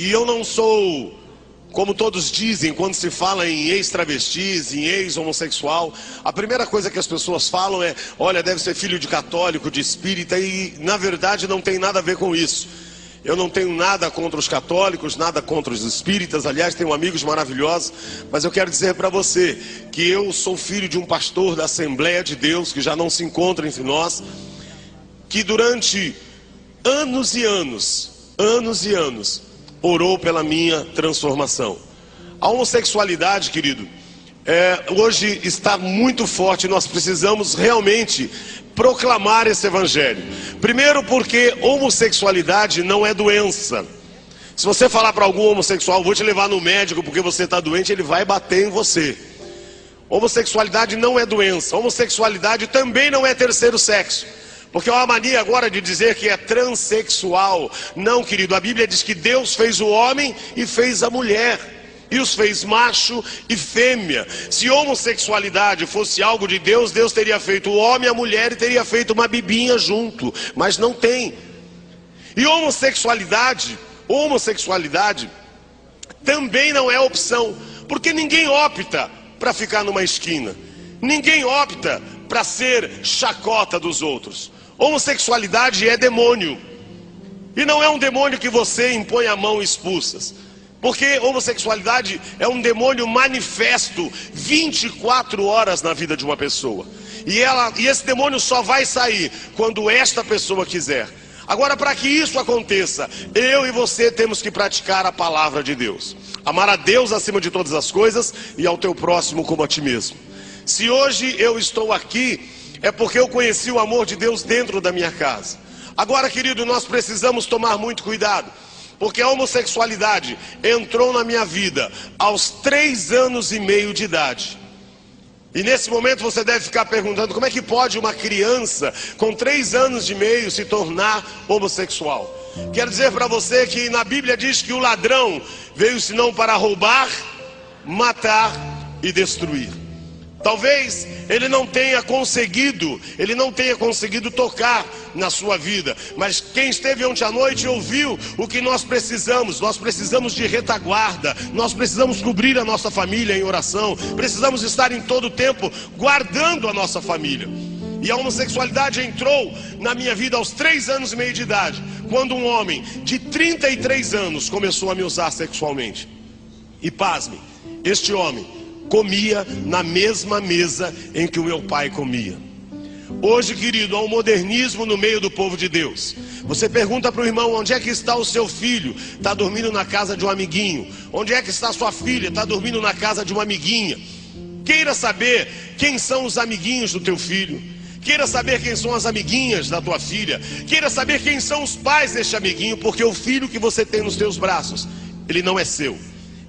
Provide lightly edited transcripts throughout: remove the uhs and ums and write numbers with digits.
E eu não sou, como todos dizem, quando se fala em ex-travestis, em ex-homossexual, a primeira coisa que as pessoas falam é: olha, deve ser filho de católico, de espírita, e na verdade não tem nada a ver com isso. Eu não tenho nada contra os católicos, nada contra os espíritas, aliás, tenho amigos maravilhosos, mas eu quero dizer para você que eu sou filho de um pastor da Assembleia de Deus, que já não se encontra entre nós, que durante anos e anos, orou pela minha transformação. A homossexualidade, querido, hoje está muito forte. Nós precisamos realmente proclamar esse evangelho. Primeiro, porque homossexualidade não é doença. Se você falar para algum homossexual: vou te levar no médico porque você está doente, ele vai bater em você. Homossexualidade não é doença. Homossexualidade também não é terceiro sexo. Porque há uma mania agora de dizer que é transexual. Não, querido, a Bíblia diz que Deus fez o homem e fez a mulher, e os fez macho e fêmea. Se homossexualidade fosse algo de Deus, Deus teria feito o homem e a mulher e teria feito uma bibinha junto, mas não tem. E homossexualidade também não é opção, porque ninguém opta para ficar numa esquina, ninguém opta para ser chacota dos outros. Homossexualidade é demônio, e não é um demônio que você impõe a mão e expulsa, porque homossexualidade é um demônio manifesto 24 horas na vida de uma pessoa, e esse demônio só vai sair quando esta pessoa quiser. Agora, para que isso aconteça, eu e você temos que praticar a palavra de Deus, amar a Deus acima de todas as coisas e ao teu próximo como a ti mesmo. Se hoje eu estou aqui, é porque eu conheci o amor de Deus dentro da minha casa. Agora, querido, nós precisamos tomar muito cuidado, porque a homossexualidade entrou na minha vida aos 3 anos e meio de idade. E nesse momento você deve ficar perguntando: como é que pode uma criança com 3 anos e meio se tornar homossexual? Quero dizer para você que na Bíblia diz que o ladrão veio senão para roubar, matar e destruir. Talvez ele não tenha conseguido tocar na sua vida, mas quem esteve ontem à noite ouviu o que nós precisamos. Nós precisamos de retaguarda, nós precisamos cobrir a nossa família em oração, precisamos estar em todo tempo guardando a nossa família. E a homossexualidade entrou na minha vida aos 3 anos e meio de idade, quando um homem de 33 anos começou a me usar sexualmente. E pasme, este homem comia na mesma mesa em que o meu pai comia. Hoje, querido, há um modernismo no meio do povo de Deus. Você pergunta para o irmão: onde é que está o seu filho? Está dormindo na casa de um amiguinho. Onde é que está a sua filha? Está dormindo na casa de uma amiguinha. Queira saber quem são os amiguinhos do teu filho. Queira saber quem são as amiguinhas da tua filha. Queira saber quem são os pais deste amiguinho, porque o filho que você tem nos teus braços, ele não é seu.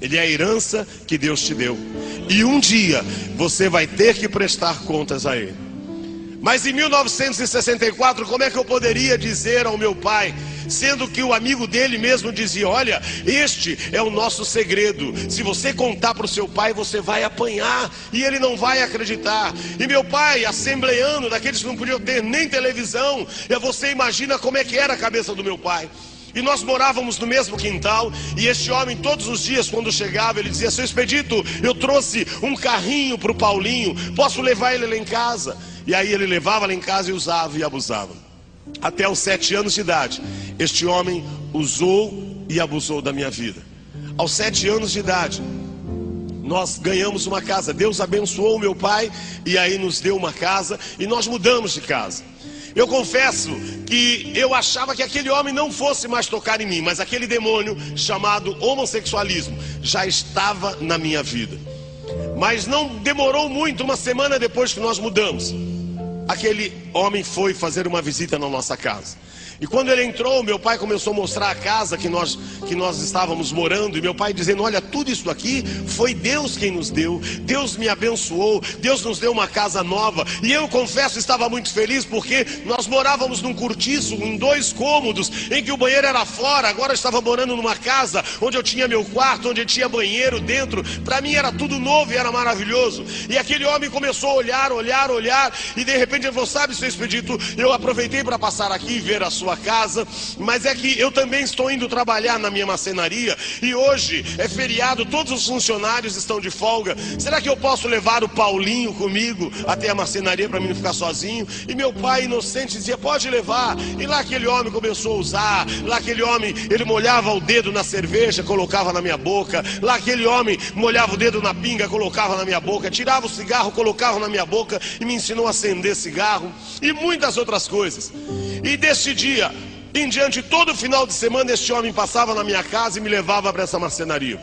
Ele é a herança que Deus te deu. E um dia você vai ter que prestar contas a ele. Mas em 1964, como é que eu poderia dizer ao meu pai, sendo que o amigo dele mesmo dizia: olha, este é o nosso segredo, se você contar para o seu pai você vai apanhar e ele não vai acreditar. E meu pai, assembleano, daqueles que não podiam ter nem televisão, e você imagina como é que era a cabeça do meu pai. E nós morávamos no mesmo quintal, e este homem todos os dias quando chegava ele dizia: seu Expedito, eu trouxe um carrinho para o Paulinho, posso levar ele lá em casa? E aí ele levava lá em casa e usava e abusava. Até os 7 anos de idade, este homem usou e abusou da minha vida. Aos 7 anos de idade, nós ganhamos uma casa. Deus abençoou o meu pai e aí nos deu uma casa, e nós mudamos de casa. Eu confesso que eu achava que aquele homem não fosse mais tocar em mim, mas aquele demônio chamado homossexualismo já estava na minha vida. Mas não demorou muito, uma semana depois que nós mudamos, aquele homem foi fazer uma visita na nossa casa. E quando ele entrou, meu pai começou a mostrar a casa que nós estávamos morando. E meu pai dizendo: olha, tudo isso aqui foi Deus quem nos deu. Deus me abençoou, Deus nos deu uma casa nova. E eu confesso, estava muito feliz, porque nós morávamos num cortiço, em 2 cômodos, em que o banheiro era fora. Agora eu estava morando numa casa onde eu tinha meu quarto, onde eu tinha banheiro dentro. Para mim era tudo novo e era maravilhoso. E aquele homem começou a olhar. E de repente ele falou: sabe, seu Expedito, eu aproveitei para passar aqui e ver a sua sua casa, mas é que eu também estou indo trabalhar na minha marcenaria e hoje é feriado, todos os funcionários estão de folga. Será que eu posso levar o Paulinho comigo até a marcenaria para mim não ficar sozinho? E meu pai inocente dizia: pode levar. E lá aquele homem começou a usar, lá aquele homem, ele molhava o dedo na cerveja, colocava na minha boca, lá aquele homem molhava o dedo na pinga, colocava na minha boca, tirava o cigarro, colocava na minha boca e me ensinou a acender cigarro e muitas outras coisas. E deste dia em diante, todo final de semana este homem passava na minha casa e me levava para essa marcenaria.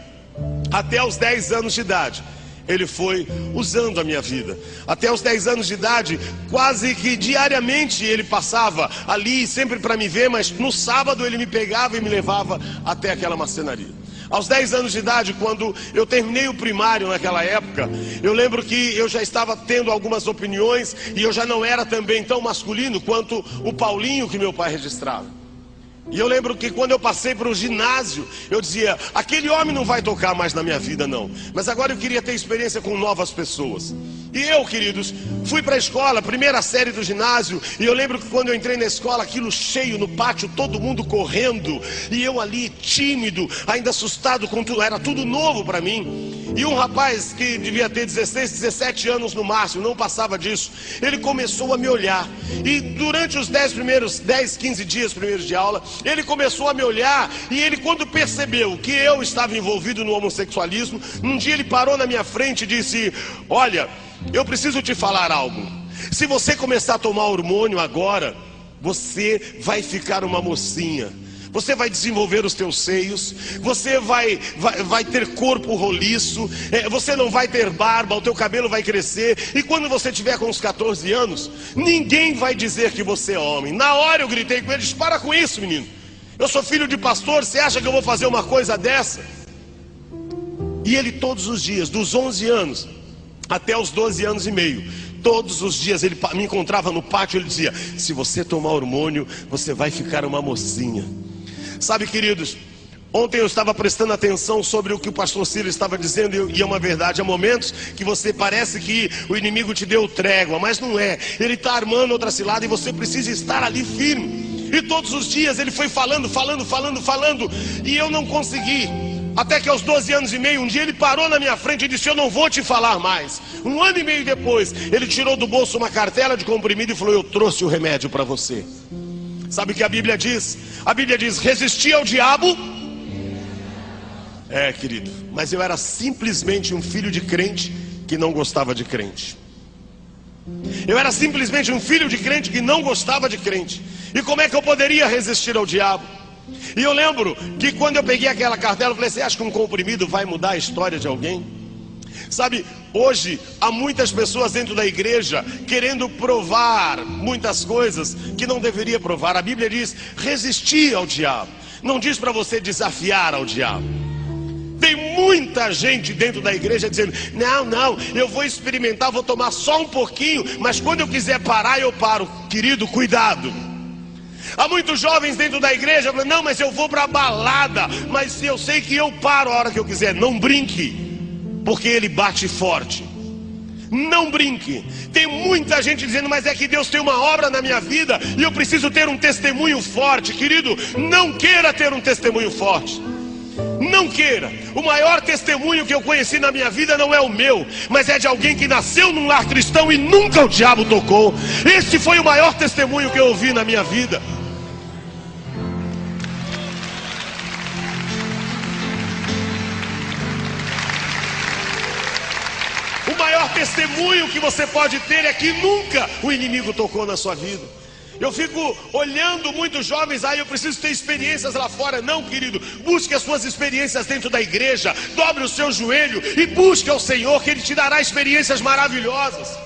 Até os 10 anos de idade ele foi usando a minha vida. Até os 10 anos de idade, quase que diariamente ele passava ali, sempre para me ver, mas no sábado ele me pegava e me levava até aquela marcenaria. Aos 10 anos de idade, quando eu terminei o primário naquela época, eu lembro que eu já estava tendo algumas opiniões e eu já não era também tão masculino quanto o Paulinho que meu pai registrava. E eu lembro que quando eu passei para o ginásio, eu dizia: aquele homem não vai tocar mais na minha vida não. Mas agora eu queria ter experiência com novas pessoas. E eu, queridos, fui para a escola, primeira série do ginásio. E eu lembro que quando eu entrei na escola, aquilo cheio no pátio, todo mundo correndo. E eu ali, tímido, ainda assustado com tudo, era tudo novo para mim. E um rapaz que devia ter 16, 17 anos no máximo, não passava disso, ele começou a me olhar. E durante os 10, 15 dias primeiros de aula, ele começou a me olhar. E ele, quando percebeu que eu estava envolvido no homossexualismo, um dia ele parou na minha frente e disse: olha, eu preciso te falar algo. Se você começar a tomar hormônio agora, você vai ficar uma mocinha. Você vai desenvolver os teus seios, você vai ter corpo roliço, você não vai ter barba, o teu cabelo vai crescer. E quando você tiver com uns 14 anos, ninguém vai dizer que você é homem. Na hora eu gritei com eles: para com isso, menino. Eu sou filho de pastor, você acha que eu vou fazer uma coisa dessa? E ele todos os dias, dos 11 anos até os 12 anos e meio, todos os dias ele me encontrava no pátio e ele dizia: se você tomar hormônio, você vai ficar uma mocinha. Sabe, queridos, ontem eu estava prestando atenção sobre o que o pastor Ciro estava dizendo, e é uma verdade. Há momentos que você parece que o inimigo te deu trégua, mas não é. Ele está armando outra cilada e você precisa estar ali firme. E todos os dias ele foi falando, e eu não consegui. Até que aos 12 anos e meio, um dia ele parou na minha frente e disse: eu não vou te falar mais. Um ano e meio depois, ele tirou do bolso uma cartela de comprimido e falou: eu trouxe o remédio para você. Sabe o que a Bíblia diz? A Bíblia diz: resistir ao diabo. É, querido, mas eu era simplesmente um filho de crente que não gostava de crente. Eu era simplesmente um filho de crente que não gostava de crente. E como é que eu poderia resistir ao diabo? E eu lembro que quando eu peguei aquela cartela, eu falei: você acha que um comprimido vai mudar a história de alguém? Sabe, hoje há muitas pessoas dentro da igreja querendo provar muitas coisas que não deveria provar. A Bíblia diz: resistir ao diabo. Não diz para você desafiar ao diabo. Tem muita gente dentro da igreja dizendo: não, eu vou experimentar, vou tomar só um pouquinho, mas quando eu quiser parar, eu paro. Querido, cuidado. Há muitos jovens dentro da igreja falando: não, mas eu vou para a balada, mas eu sei que eu paro a hora que eu quiser. Não brinque, porque ele bate forte. Não brinque. Tem muita gente dizendo: mas é que Deus tem uma obra na minha vida e eu preciso ter um testemunho forte. Querido, não queira ter um testemunho forte. Não queira. O maior testemunho que eu conheci na minha vida não é o meu, mas é de alguém que nasceu num lar cristão e nunca o diabo tocou. Esse foi o maior testemunho que eu ouvi na minha vida. O maior testemunho que você pode ter é que nunca o inimigo tocou na sua vida. Eu fico olhando muitos jovens: eu preciso ter experiências lá fora. Não, querido, busque as suas experiências dentro da igreja. Dobre o seu joelho e busque ao Senhor, que Ele te dará experiências maravilhosas.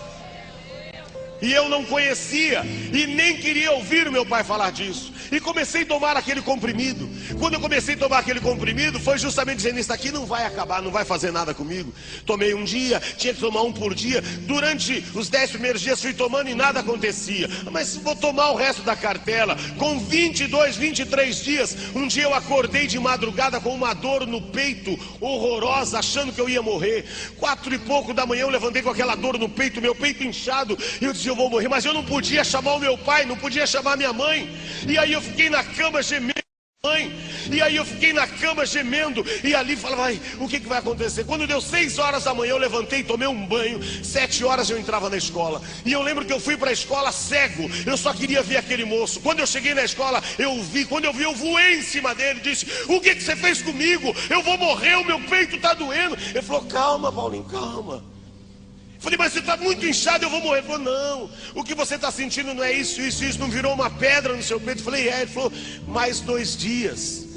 E eu não conhecia e nem queria ouvir o meu pai falar disso. E comecei a tomar aquele comprimido. Quando eu comecei a tomar aquele comprimido, foi justamente dizendo: isso aqui não vai acabar, não vai fazer nada comigo. Tomei um dia, tinha que tomar um por dia. Durante os 10 primeiros dias fui tomando e nada acontecia. Mas vou tomar o resto da cartela. Com 22, 23 dias, um dia eu acordei de madrugada com uma dor no peito horrorosa, achando que eu ia morrer. 4 e pouco da manhã eu levantei com aquela dor no peito, meu peito inchado. E eu dizia: eu vou morrer. Mas eu não podia chamar o meu pai, não podia chamar minha mãe. E aí eu fiquei na cama gemendo. E aí eu fiquei na cama gemendo, e ali falava, ai, o que vai acontecer? Quando deu 6 horas da manhã eu levantei, tomei um banho, 7 horas eu entrava na escola. E eu lembro que eu fui para a escola cego, eu só queria ver aquele moço. Quando eu cheguei na escola, eu vi, quando eu vi, eu voei em cima dele, disse, o que você fez comigo? Eu vou morrer, o meu peito está doendo. Ele falou, calma, Paulinho, calma. Falei, mas você está muito inchado, eu vou morrer. Ele falou, não, o que você está sentindo não é isso, não virou uma pedra no seu peito. Eu falei, é. Ele falou, mais 2 dias,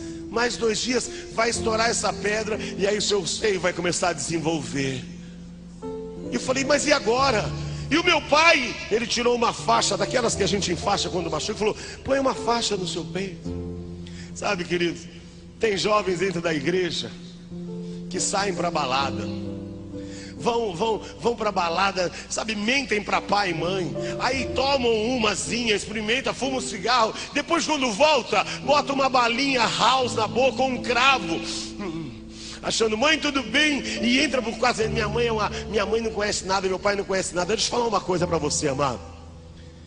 vai estourar essa pedra, e aí o seu seio vai começar a desenvolver. E eu falei, mas e agora? E o meu pai, ele tirou uma faixa, daquelas que a gente enfaixa quando machuca, e falou, põe uma faixa no seu peito. Sabe, queridos, tem jovens dentro da igreja que saem para balada, vão pra balada, sabe, mentem pra pai e mãe, aí tomam umazinha, experimenta, fuma um cigarro, depois quando volta, bota uma balinha house na boca ou um cravo, achando, mãe, tudo bem, e entra por quase, minha mãe não conhece nada, meu pai não conhece nada. Deixa eu falar uma coisa pra você, amado.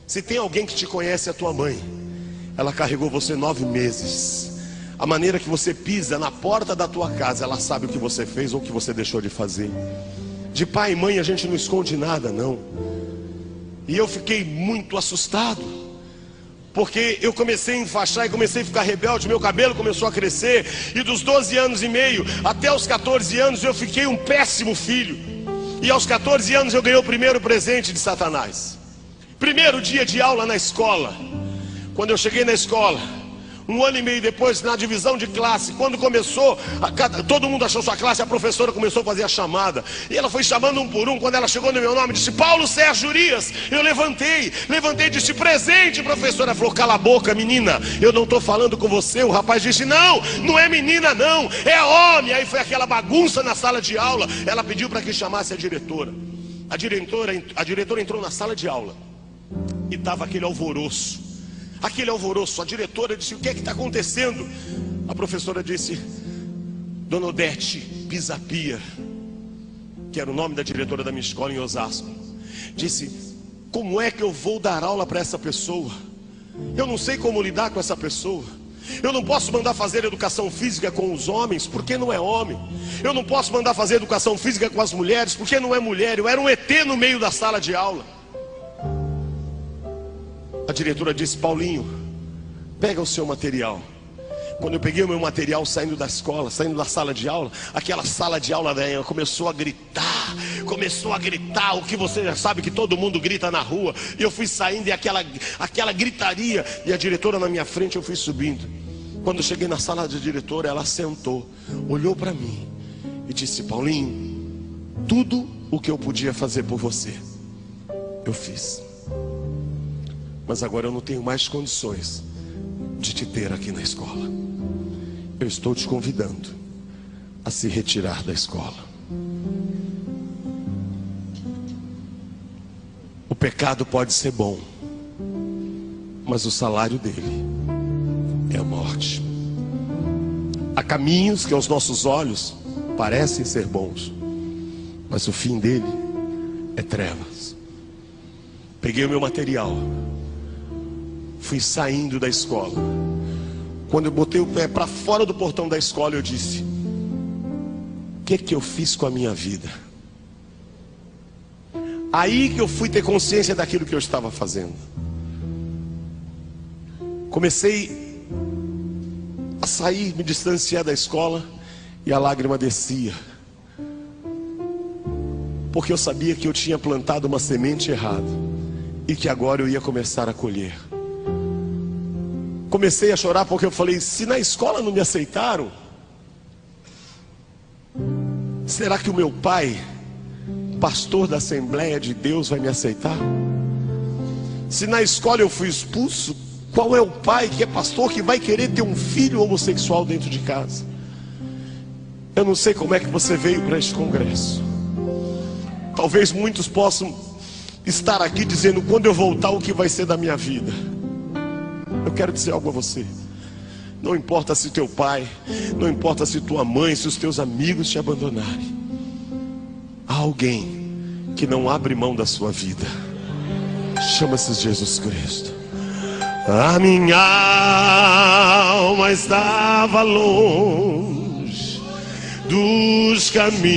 Se tem alguém que te conhece, é a tua mãe. Ela carregou você 9 meses. A maneira que você pisa na porta da tua casa, ela sabe o que você fez ou o que você deixou de fazer. De pai e mãe a gente não esconde nada, não. E eu fiquei muito assustado, porque eu comecei a enfaixar e comecei a ficar rebelde. Meu cabelo começou a crescer, e dos 12 anos e meio até os 14 anos eu fiquei um péssimo filho. E aos 14 anos eu ganhei o primeiro presente de Satanás. Primeiro dia de aula na escola. Quando eu cheguei na escola, 1 ano e meio depois, na divisão de classe, quando começou, todo mundo achou sua classe, a professora começou a fazer a chamada, e ela foi chamando um por um. Quando ela chegou no meu nome, disse, Paulo Sérgio Urias. Eu levantei e disse, presente, professora. Ela falou, cala a boca, menina, eu não estou falando com você. O rapaz disse, não é menina não, é homem. Aí foi aquela bagunça na sala de aula. Ela pediu para que chamasse a diretora. A diretora entrou na sala de aula, e estava aquele alvoroço. A diretora disse, o que é que está acontecendo? A professora disse, Dona Odete Pisapia, que era o nome da diretora da minha escola em Osasco, disse, como é que eu vou dar aula para essa pessoa? Eu não sei como lidar com essa pessoa. Eu não posso mandar fazer educação física com os homens, porque não é homem. Eu não posso mandar fazer educação física com as mulheres, porque não é mulher. Eu era um ET no meio da sala de aula. A diretora disse, Paulinho, pega o seu material. Quando eu peguei o meu material saindo da escola, saindo da sala de aula, aquela sala de aula daí começou a gritar, o que você já sabe que todo mundo grita na rua. E eu fui saindo, e aquela gritaria, e a diretora na minha frente, eu fui subindo. Quando eu cheguei na sala da diretora, ela sentou, olhou para mim e disse, Paulinho, tudo o que eu podia fazer por você, eu fiz. Mas agora eu não tenho mais condições de te ter aqui na escola. Eu estou te convidando a se retirar da escola. O pecado pode ser bom, mas o salário dele é a morte. Há caminhos que aos nossos olhos parecem ser bons, mas o fim dele é trevas. Peguei o meu material, fui saindo da escola. Quando eu botei o pé para fora do portão da escola, eu disse, o que é que eu fiz com a minha vida? Aí que eu fui ter consciência daquilo que eu estava fazendo. Comecei a sair, me distanciar da escola, e a lágrima descia, porque eu sabia que eu tinha plantado uma semente errada, e que agora eu ia começar a colher. Comecei a chorar porque eu falei, se na escola não me aceitaram, será que o meu pai, pastor da Assembleia de Deus, vai me aceitar? Se na escola eu fui expulso, qual é o pai que é pastor que vai querer ter um filho homossexual dentro de casa? Eu não sei como é que você veio para este congresso. Talvez muitos possam estar aqui dizendo, quando eu voltar, o que vai ser da minha vida? Eu quero dizer algo a você. Não importa se teu pai, não importa se tua mãe, se os teus amigos te abandonarem, há alguém que não abre mão da sua vida. Chama-se Jesus Cristo. A minha alma estava longe dos caminhos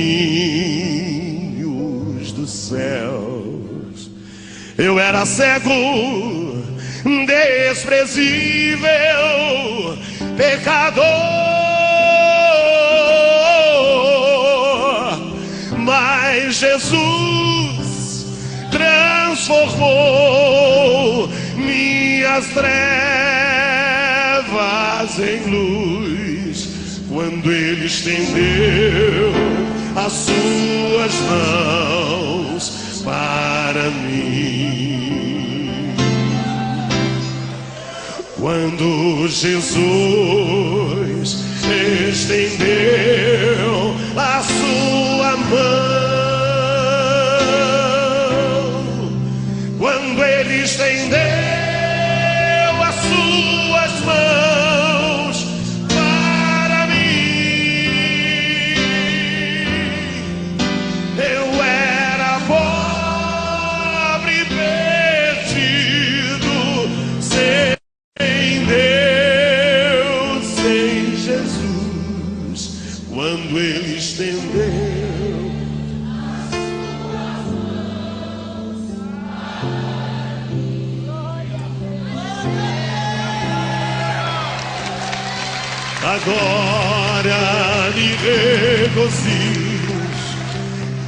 dos céus. Eu era cego, desprezível, pecador, mas Jesus transformou minhas trevas em luz, quando Ele estendeu as suas mãos para mim. Quando Jesus estendeu a sua mão, quando Ele estendeu as suas mãos para mim, eu era pobre, perdido, sem Deus, sem Jesus. Quando Ele estendeu agora me regozijo,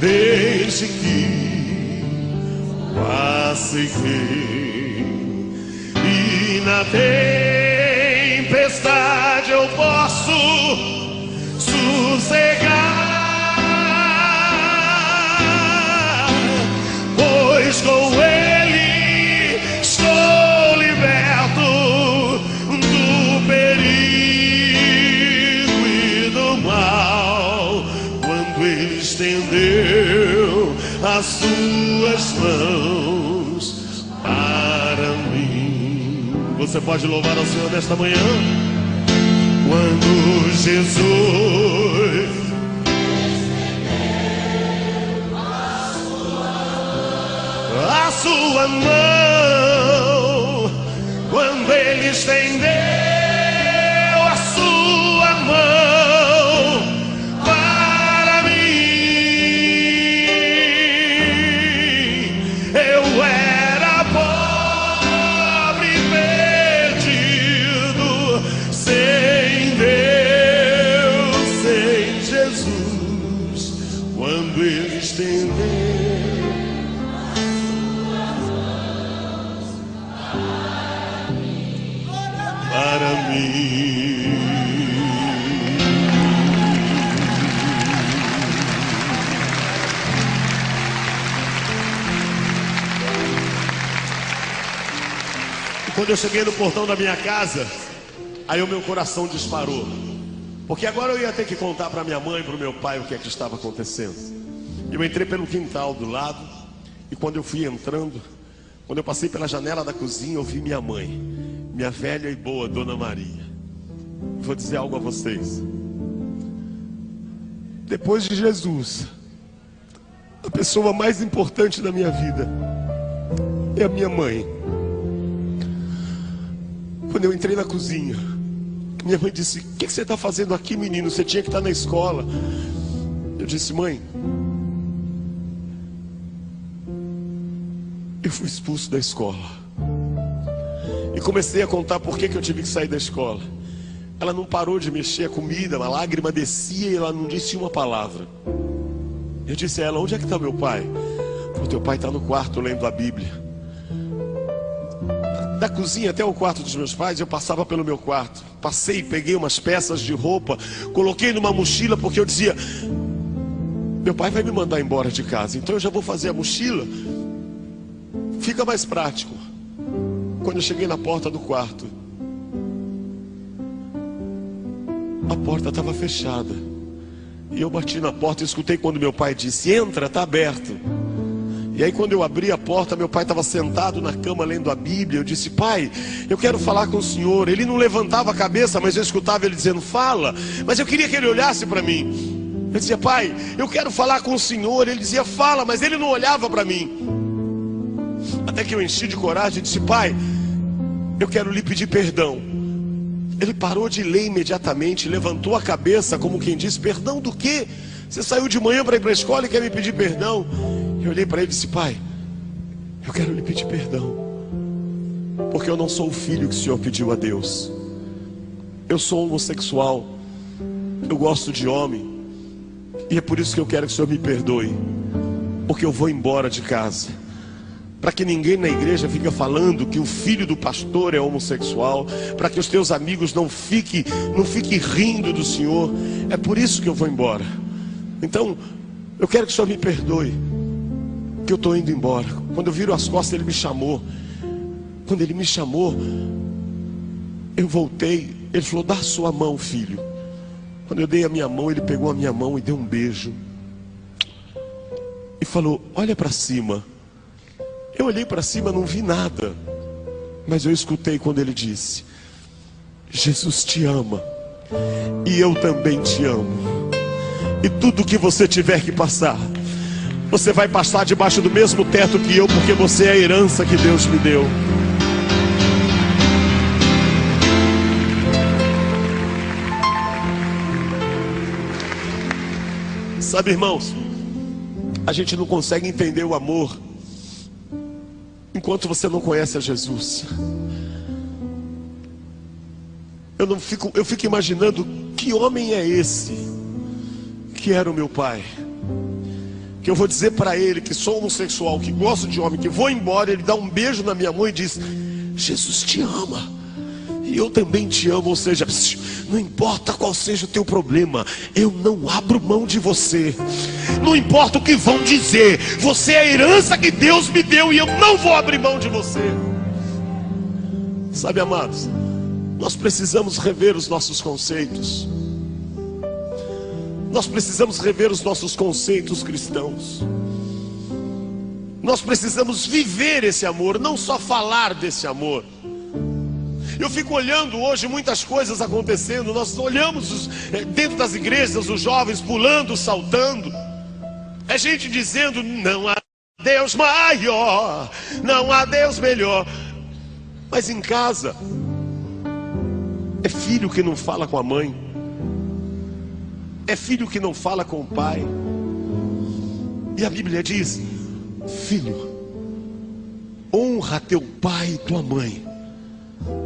desde que o aceitei, e na tempestade eu posso sossegar, pois com Ele estou liberto do perigo e do mal. Quando Ele estendeu as suas mãos para mim. Você pode louvar ao Senhor nesta manhã? Quando Jesus a sua mão, quando Ele estendeu a sua mão para mim, eu era pobre, perdido, sem Deus, sem Jesus. Quando Ele estendeu para mim. E quando eu cheguei no portão da minha casa, aí o meu coração disparou, porque agora eu ia ter que contar para minha mãe e para o meu pai o que é que estava acontecendo. Eu entrei pelo quintal do lado, e quando eu fui entrando, quando eu passei pela janela da cozinha, eu vi minha mãe, minha velha e boa Dona Maria. Vou dizer algo a vocês. Depois de Jesus, a pessoa mais importante da minha vida é a minha mãe. Quando eu entrei na cozinha, minha mãe disse: "O que você está fazendo aqui, menino? Você tinha que estar na escola." Eu disse: "Mãe, eu fui expulso da escola." E comecei a contar por que eu tive que sair da escola. Ela não parou de mexer a comida, uma lágrima descia e ela não disse uma palavra. Eu disse a ela: "Onde é que está meu pai?" "O teu pai está no quarto lendo a Bíblia." Da cozinha até o quarto dos meus pais, eu passava pelo meu quarto. Passei, peguei umas peças de roupa, coloquei numa mochila, porque eu dizia: meu pai vai me mandar embora de casa, então eu já vou fazer a mochila, fica mais prático. Quando eu cheguei na porta do quarto, a porta estava fechada. E eu bati na porta e escutei quando meu pai disse: "Entra, está aberto." E aí quando eu abri a porta, meu pai estava sentado na cama lendo a Bíblia. Eu disse: "Pai, eu quero falar com o senhor." Ele não levantava a cabeça, mas eu escutava ele dizendo: "Fala." Mas eu queria que ele olhasse para mim. Eu dizia: "Pai, eu quero falar com o senhor." Ele dizia: "Fala." Mas ele não olhava para mim. Até que eu enchi de coragem e disse: "Pai, eu quero lhe pedir perdão. Ele parou de ler imediatamente, levantou a cabeça como quem diz: perdão do quê? Você saiu de manhã para ir para a escola e quer me pedir perdão? Eu olhei para ele e disse: pai, eu quero lhe pedir perdão, porque eu não sou o filho que o Senhor pediu a Deus. Eu sou homossexual, eu gosto de homem, e é por isso que eu quero que o Senhor me perdoe, porque eu vou embora de casa, para que ninguém na igreja fique falando que o filho do pastor é homossexual, para que os teus amigos não fiquem rindo do Senhor. É por isso que eu vou embora. Então, eu quero que o Senhor me perdoe, que eu estou indo embora. Quando eu viro as costas, ele me chamou. Quando ele me chamou, eu voltei. Ele falou: dá a sua mão, filho. Quando eu dei a minha mão, ele pegou a minha mão e deu um beijo e falou: olha para cima. Eu olhei para cima, não vi nada, mas eu escutei quando ele disse: Jesus te ama, e eu também te amo. E tudo que você tiver que passar, você vai passar debaixo do mesmo teto que eu, porque você é a herança que Deus me deu. Sabe, irmãos, a gente não consegue entender o amor enquanto você não conhece a Jesus. Eu fico imaginando: que homem é esse que era o meu pai, que eu vou dizer para ele que sou homossexual, que gosto de homem, que vou embora, ele dá um beijo na minha mão e diz: Jesus te ama, e eu também te amo. Ou seja, não importa qual seja o teu problema, eu não abro mão de você. Não importa o que vão dizer, você é a herança que Deus me deu, e eu não vou abrir mão de você. Sabe, amados, nós precisamos rever os nossos conceitos. Nós precisamos rever os nossos conceitos cristãos. Nós precisamos viver esse amor, não só falar desse amor. Eu fico olhando hoje muitas coisas acontecendo. Nós olhamos dentro das igrejas, os jovens pulando, saltando. É gente dizendo: não há Deus maior, não há Deus melhor. Mas em casa, é filho que não fala com a mãe, é filho que não fala com o pai. E a Bíblia diz: filho, honra teu pai e tua mãe,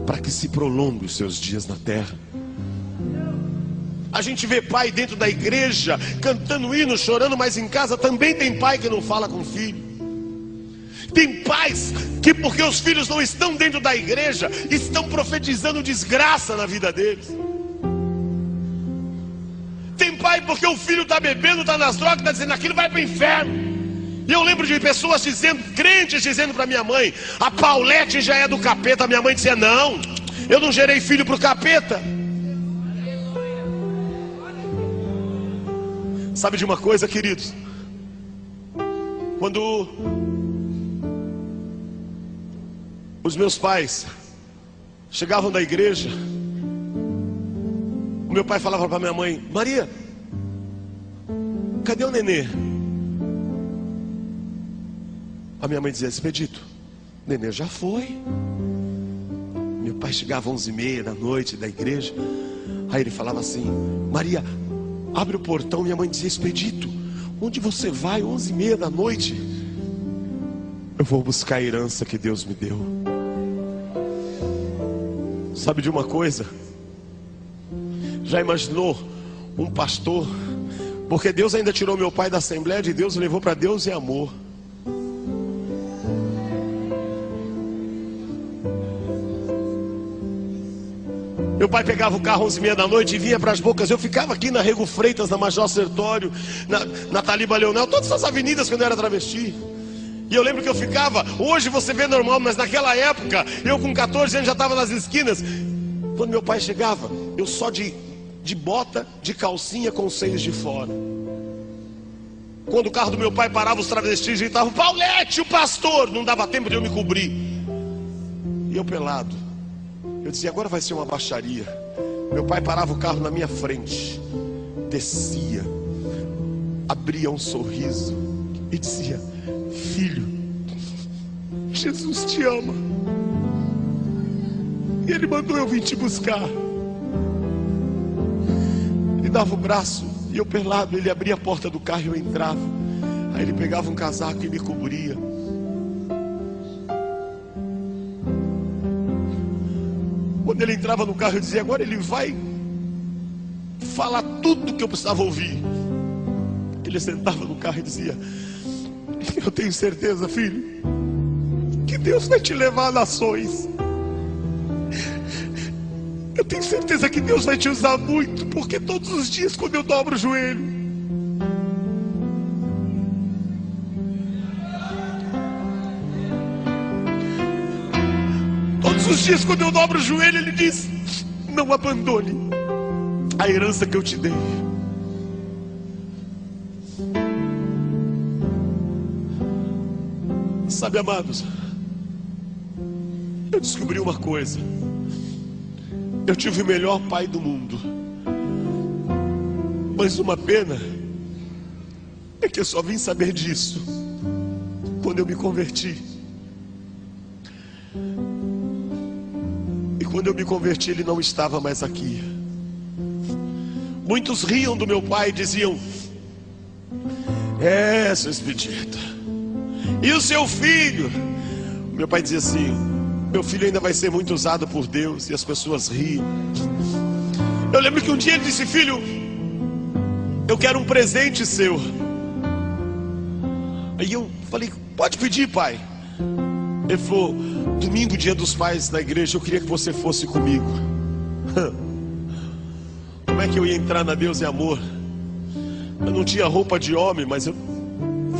para que se prolongue os seus dias na terra. A gente vê pai dentro da igreja cantando hino, chorando, mas em casa também tem pai que não fala com o filho. Tem pais que, porque os filhos não estão dentro da igreja, estão profetizando desgraça na vida deles. Tem pai porque o filho está bebendo, está nas drogas, está dizendo: aquilo vai para o inferno. E eu lembro de pessoas dizendo, crentes dizendo para minha mãe: a Paulette já é do capeta. Minha mãe dizia: não, eu não gerei filho para o capeta. Sabe de uma coisa, queridos? Quando os meus pais chegavam da igreja, o meu pai falava para minha mãe: Maria, cadê o nenê? A minha mãe dizia: Expedito, o nenê já foi. Meu pai chegava às 11h30 da noite da igreja. Aí ele falava assim: Maria, abre o portão. Minha mãe dizia: Expedito, onde você vai 11h30 da noite? Eu vou buscar a herança que Deus me deu. Sabe de uma coisa? Já imaginou um pastor? Porque Deus ainda tirou meu pai da Assembleia de Deus e levou para Deus e Amor. Meu pai pegava o carro 11h30 da noite e vinha para as Bocas. Eu ficava aqui na Rego Freitas, na Major Sertório, na Taliba Leonel, todas essas avenidas quando eu era travesti. E eu lembro que eu ficava, hoje você vê normal, mas naquela época, eu com 14 anos já estava nas esquinas. Quando meu pai chegava, eu só de bota, de calcinha com os seios de fora. Quando o carro do meu pai parava, os travestis gritavam: Paulette, o pastor! Não dava tempo de eu me cobrir. E eu pelado. Eu dizia: agora vai ser uma baixaria. Meu pai parava o carro na minha frente, descia, abria um sorriso e dizia: filho, Jesus te ama. E ele mandou eu vir te buscar. Ele dava o braço e eu pelado, ele abria a porta do carro e eu entrava. Aí ele pegava um casaco e me cobria. Quando ele entrava no carro eu dizia: agora ele vai falar tudo que eu precisava ouvir. Ele sentava no carro e dizia: eu tenho certeza, filho, que Deus vai te levar a nações. Eu tenho certeza que Deus vai te usar muito, porque todos os dias quando eu dobro o joelho, todos os dias quando eu dobro o joelho, ele diz: não abandone a herança que eu te dei. Sabe, amados, eu descobri uma coisa: eu tive o melhor pai do mundo, mas uma pena é que eu só vim saber disso quando eu me converti. E quando eu me converti, ele não estava mais aqui. Muitos riam do meu pai e diziam: seu Expedito, e o seu filho? Meu pai dizia assim: meu filho ainda vai ser muito usado por Deus. E as pessoas riam. Eu lembro que um dia ele disse: filho, eu quero um presente seu. Aí eu falei: pode pedir, pai. Ele falou: domingo, dia dos pais, na igreja, eu queria que você fosse comigo. Como é que eu ia entrar na Deus e Amor? Eu não tinha roupa de homem, mas eu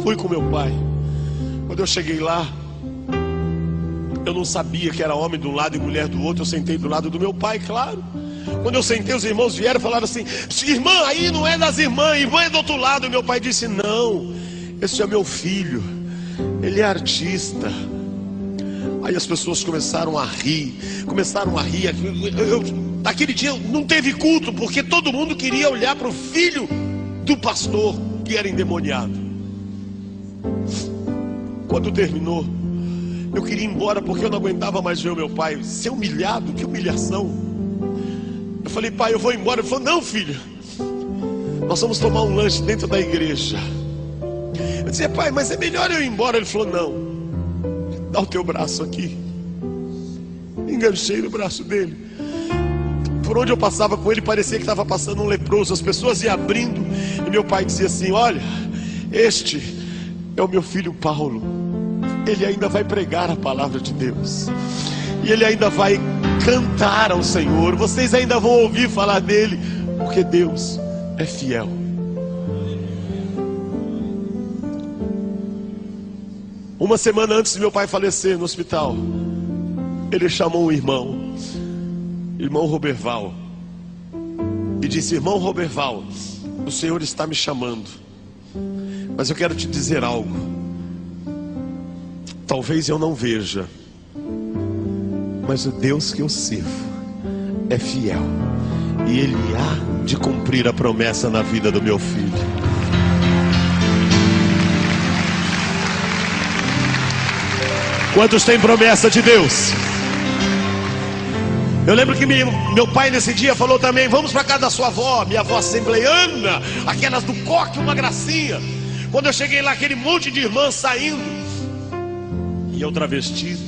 fui com meu pai. Quando eu cheguei lá, eu não sabia que era homem de um lado e mulher do outro. Eu sentei do lado do meu pai, claro. Quando eu sentei, os irmãos vieram e falaram assim: irmã, aí não é das irmãs, irmã é do outro lado. E meu pai disse: não, esse é meu filho, ele é artista. Aí as pessoas começaram a rir. Naquele dia não teve culto, porque todo mundo queria olhar para o filho do pastor que era endemoniado. Quando terminou, eu queria ir embora, porque eu não aguentava mais ver o meu pai ser humilhado. Que humilhação. Eu falei: pai, eu vou embora. Ele falou: não, filho, nós vamos tomar um lanche dentro da igreja. Eu disse: pai, mas é melhor eu ir embora. Ele falou: não, dá o teu braço aqui. Enganchei no braço dele. Por onde eu passava com ele, parecia que estava passando um leproso. As pessoas iam abrindo, e meu pai dizia assim: olha, este é o meu filho Paulo. Ele ainda vai pregar a palavra de Deus, e ele ainda vai cantar ao Senhor. Vocês ainda vão ouvir falar dele, porque Deus é fiel. Uma semana antes de meu pai falecer no hospital, ele chamou um irmão Roberval, e disse: irmão Roberval, o Senhor está me chamando, mas eu quero te dizer algo. Talvez eu não veja, mas o Deus que eu sirvo é fiel, e Ele há de cumprir a promessa na vida do meu filho. Quantos têm promessa de Deus? Eu lembro que meu pai nesse dia falou também: vamos para casa da sua avó, minha avó assembleiana, aquelas do coque, uma gracinha. Quando eu cheguei lá, aquele monte de irmãs saindo, e eu travestido.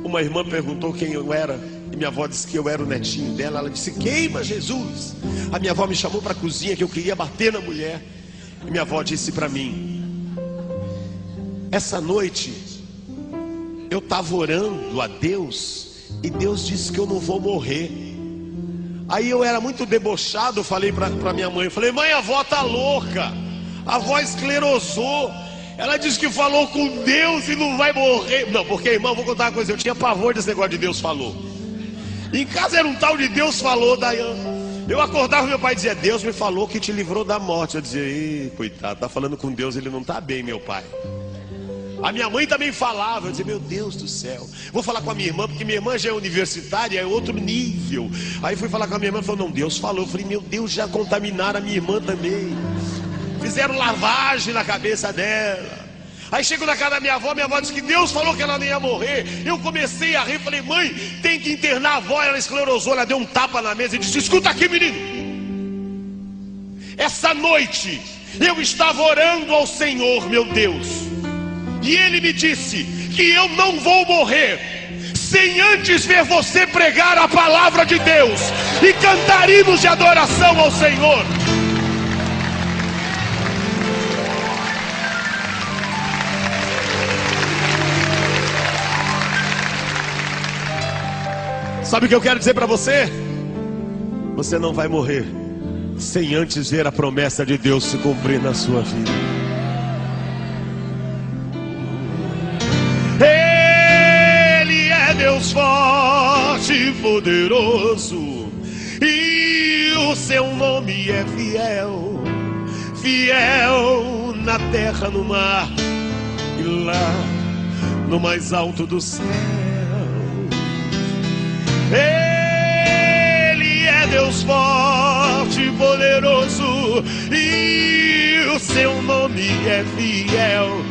Uma irmã perguntou quem eu era, e minha avó disse que eu era o netinho dela. Ela disse: queima Jesus. A minha avó me chamou para a cozinha, que eu queria bater na mulher. E minha avó disse para mim: essa noite eu estava orando a Deus, e Deus disse que eu não vou morrer. Aí eu era muito debochado, falei para minha mãe, falei: mãe, a avó tá louca, a avó esclerosou, ela disse que falou com Deus e não vai morrer. Não, porque, irmão, vou contar uma coisa, eu tinha pavor desse negócio de Deus falou. Em casa era um tal de Deus falou, Dayane. Eu acordava, meu pai dizia: Deus me falou que te livrou da morte. Eu dizia: ih, coitado, tá falando com Deus, ele não tá bem, meu pai. A minha mãe também falava. Eu dizia: meu Deus do céu, vou falar com a minha irmã, porque minha irmã já é universitária, é outro nível. Aí fui falar com a minha irmã, falou: não, Deus falou. Eu falei: meu Deus, já contaminaram a minha irmã também, fizeram lavagem na cabeça dela. Aí chego na casa da minha avó disse que Deus falou que ela não ia morrer. Eu comecei a rir, falei: mãe, tem que internar a avó. Ela esclerosou, ela deu um tapa na mesa e disse: escuta aqui, menino. Essa noite eu estava orando ao Senhor, meu Deus, e Ele me disse que eu não vou morrer sem antes ver você pregar a palavra de Deus e cantar hinos de adoração ao Senhor. Sabe o que eu quero dizer para você? Você não vai morrer sem antes ver a promessa de Deus se cumprir na sua vida. Ele é Deus forte e poderoso, e o seu nome é fiel, fiel na terra, no mar e lá no mais alto do céu. Ele é Deus forte e poderoso, e o seu nome é fiel,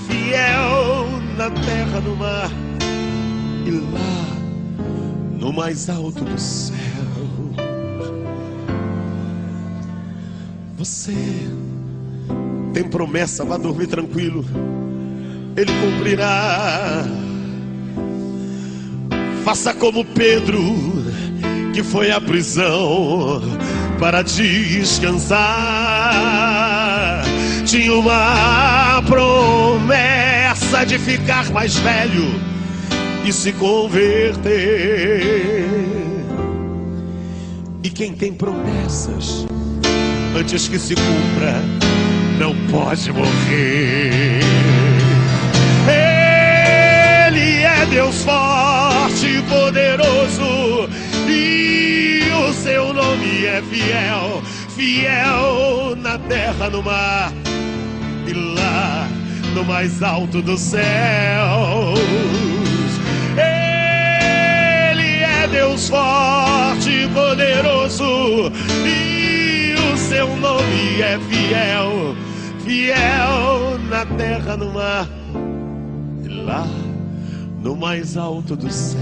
fiel na terra, no mar e lá no mais alto do céu. Você tem promessa, vá dormir tranquilo, Ele cumprirá. Faça como Pedro, que foi à prisão para descansar. Tinha uma promessa de ficar mais velho e se converter. E quem tem promessas, antes que se cumpra, não pode morrer. Ele é Deus forte e poderoso, e o seu nome é fiel, fiel na terra, no mar e lá no mais alto dos céus. Ele é Deus forte e poderoso, e o seu nome é fiel, fiel na terra, no mar e lá no mais alto do céu,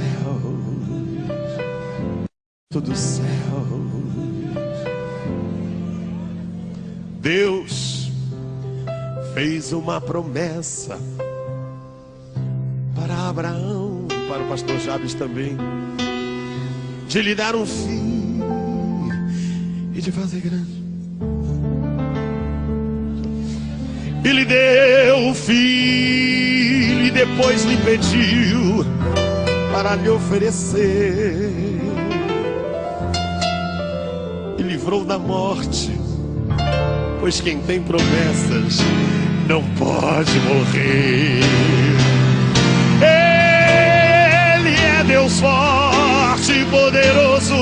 do céu. Deus fez uma promessa para Abraão, para o pastor Jabes também, de lhe dar um filho e de fazer grande. E lhe deu o filho, e depois lhe pediu para lhe oferecer, e livrou da morte, pois quem tem promessas não pode morrer. Ele é Deus forte e poderoso,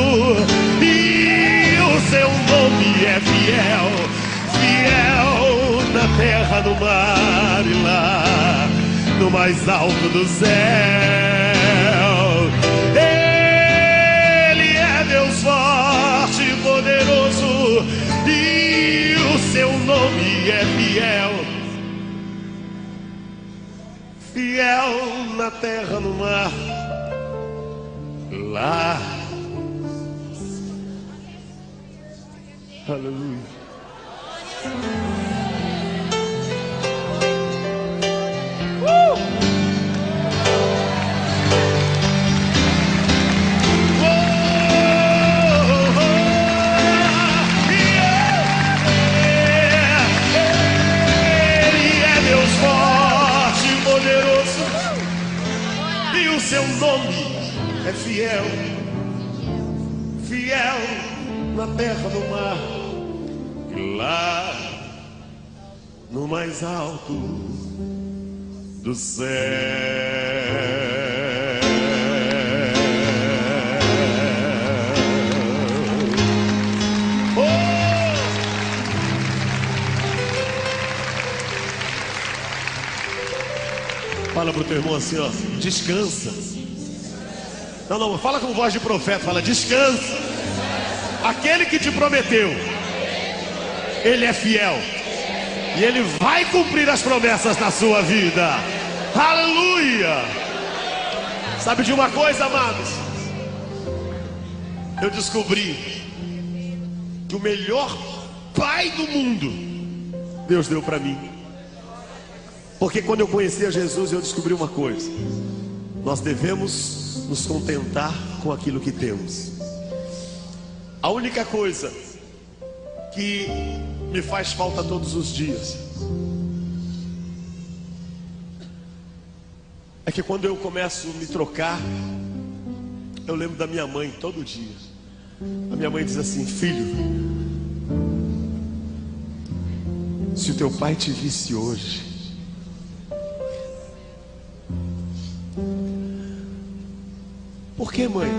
e o seu nome é fiel, fiel na terra, no mar e lá no mais alto do céu. Ele é Deus forte e poderoso, e o seu nome é fiel, fiel na terra, no mar, lá. Aleluia. Seu nome é fiel, fiel na terra, no mar e lá no mais alto do céu. Oh! Fala pro teu irmão assim, ó, descansa. Não, fala com voz de profeta, fala, descansa. Aquele que te prometeu, ele é fiel, E Ele vai cumprir as promessas na sua vida. Aleluia! Sabe de uma coisa, amados? Eu descobri que o melhor pai do mundo Deus deu para mim. Porque quando eu conheci a Jesus, eu descobri uma coisa: nós devemos nos contentar com aquilo que temos. A única coisa que me faz falta todos os dias é que quando eu começo a me trocar, eu lembro da minha mãe todo dia. A minha mãe diz assim: filho, se o teu pai te visse hoje, por que, mãe?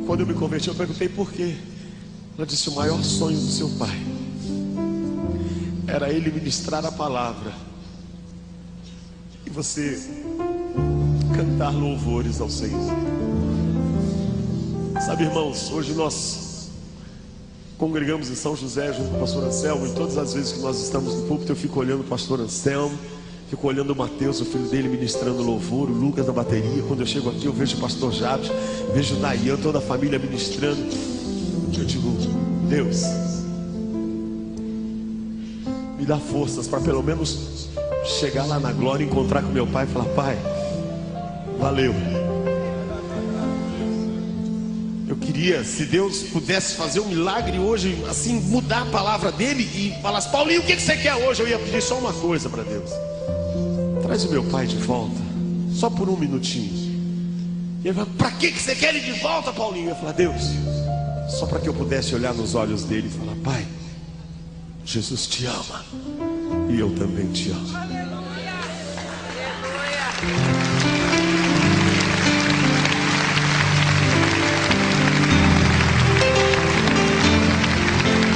Quando eu me converti, eu perguntei por quê. Ela disse: o maior sonho do seu pai era ele ministrar a palavra e você cantar louvores ao Senhor. Sabe, irmãos, hoje nós congregamos em São José junto com o pastor Anselmo, e todas as vezes que nós estamos no púlpito eu fico olhando o pastor Anselmo, fico olhando o Mateus, o filho dele, ministrando louvor, o Lucas na bateria. Quando eu chego aqui eu vejo o pastor Jabes, vejo o Dayan, toda a família ministrando. Eu digo: Deus, me dá forças para pelo menos chegar lá na glória, encontrar com meu pai e falar: pai, valeu. Eu queria, se Deus pudesse fazer um milagre hoje, assim, mudar a palavra dele e falasse: Paulinho, o que você quer hoje? Eu ia pedir só uma coisa para Deus: traz o meu pai de volta, só por um minutinho. E ele fala: para que você quer ele de volta, Paulinho? Eu ia falar: Deus, só para que eu pudesse olhar nos olhos dele e falar: pai, Jesus te ama e eu também te amo. Aleluia.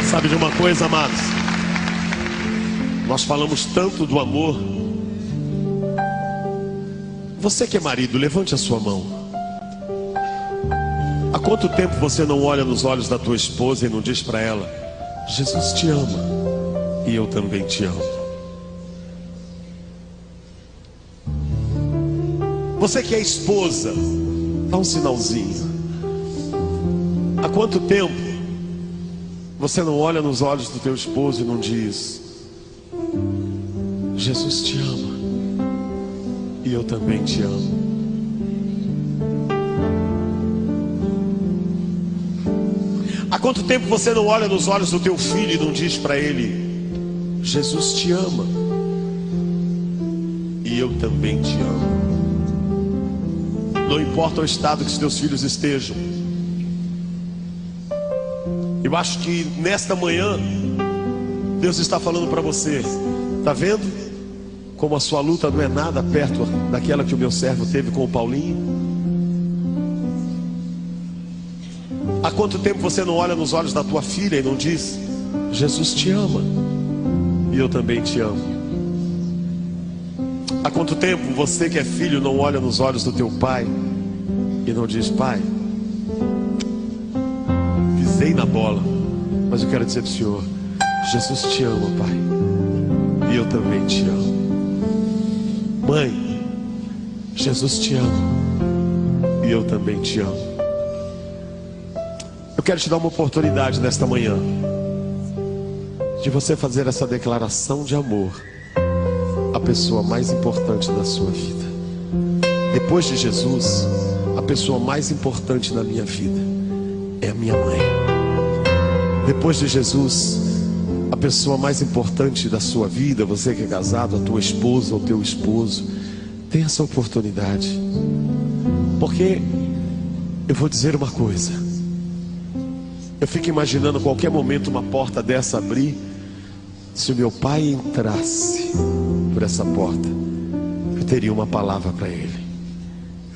Sabe de uma coisa, amados? Nós falamos tanto do amor. Você que é marido, levante a sua mão. Há quanto tempo você não olha nos olhos da tua esposa e não diz para ela: Jesus te ama e eu também te amo? Você que é esposa, dá um sinalzinho. Há quanto tempo você não olha nos olhos do teu esposo e não diz: Jesus te ama e eu também te amo? Há quanto tempo você não olha nos olhos do teu filho e não diz para ele: Jesus te ama e eu também te amo? Não importa o estado que os teus filhos estejam. Eu acho que nesta manhã Deus está falando para você: está vendo como a sua luta não é nada perto daquela que o meu servo teve com o Paulinho? Há quanto tempo você não olha nos olhos da tua filha e não diz: Jesus te ama e eu também te amo? Há quanto tempo você que é filho não olha nos olhos do teu pai e não diz: pai, pisei na bola, mas eu quero dizer para o Senhor: Jesus te ama, pai, e eu também te amo. Mãe, Jesus te ama e eu também te amo. Eu quero te dar uma oportunidade nesta manhã de você fazer essa declaração de amor à pessoa mais importante da sua vida. Depois de Jesus, a pessoa mais importante na minha vida é a minha mãe. Depois de Jesus, a pessoa mais importante da sua vida, você que é casado, a tua esposa ou teu esposo, tem essa oportunidade. Porque eu vou dizer uma coisa: eu fico imaginando a qualquer momento uma porta dessa abrir. Se o meu pai entrasse por essa porta, eu teria uma palavra para ele.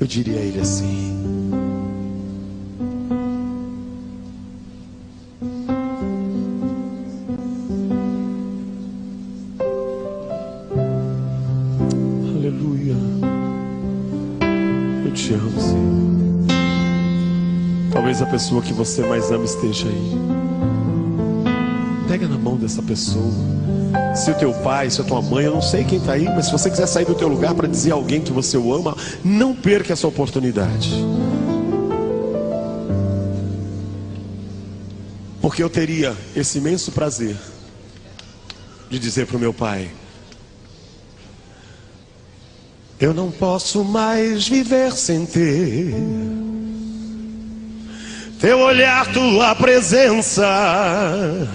Eu diria a ele assim: aleluia, eu te amo, Senhor. Talvez a pessoa que você mais ama esteja aí. Pega na mão dessa pessoa Se o teu pai, se a tua mãe, eu não sei quem está aí, mas se você quiser sair do teu lugar para dizer a alguém que você o ama, não perca essa oportunidade. Porque eu teria esse imenso prazer de dizer para o meu pai: eu não posso mais viver sem ter teu olhar, tua presença.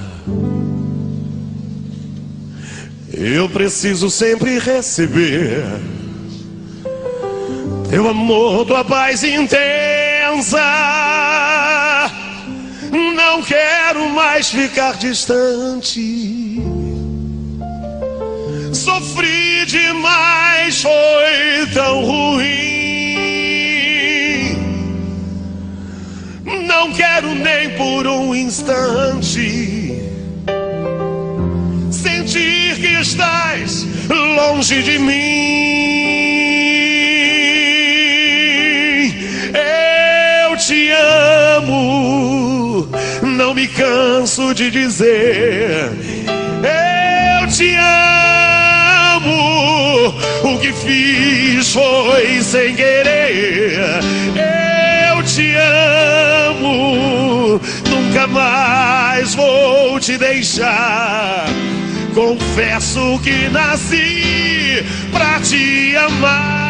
Eu preciso sempre receber teu amor, tua paz intensa. Não quero mais ficar distante. Sofri demais, foi tão ruim. Não quero nem por um instante sentir que estás longe de mim. Eu te amo, não me canso de dizer. Eu te amo, o que fiz foi sem querer. Eu te amo, nunca mais vou te deixar. Confesso que nasci pra te amar.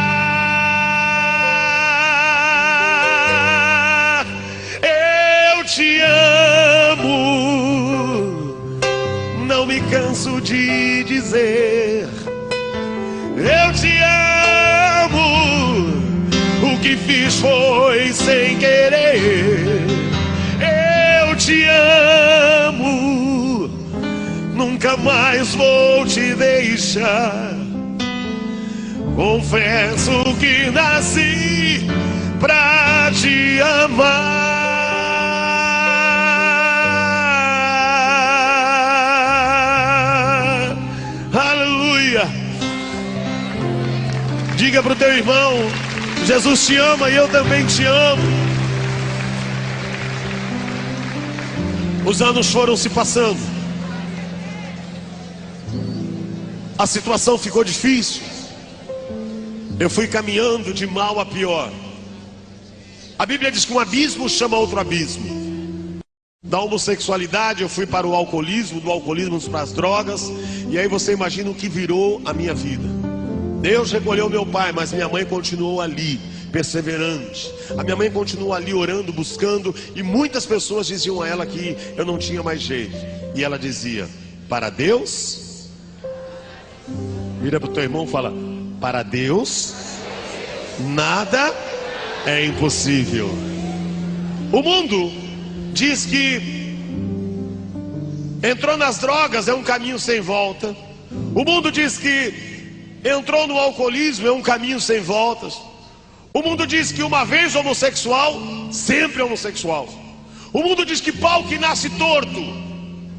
Eu te amo, não me canso de dizer. Eu te amo, o que fiz foi sem querer. Eu te amo, nunca mais vou te deixar. Confesso que nasci pra te amar. Aleluia. Diga pro teu irmão: Jesus te ama e eu também te amo. Os anos foram se passando. A situação ficou difícil. Eu fui caminhando de mal a pior. A Bíblia diz que um abismo chama outro abismo. Da homossexualidade eu fui para o alcoolismo, do alcoolismo para as drogas. E aí você imagina o que virou a minha vida. Deus recolheu meu pai, mas minha mãe continuou ali, perseverante. A minha mãe continuou ali orando, buscando. E muitas pessoas diziam a ela que eu não tinha mais jeito. E ela dizia: para Deus... Vira para o teu irmão e fala: para Deus nada é impossível. O mundo diz que entrou nas drogas é um caminho sem volta. O mundo diz que entrou no alcoolismo é um caminho sem voltas. O mundo diz que uma vez homossexual, sempre homossexual. O mundo diz que pau que nasce torto,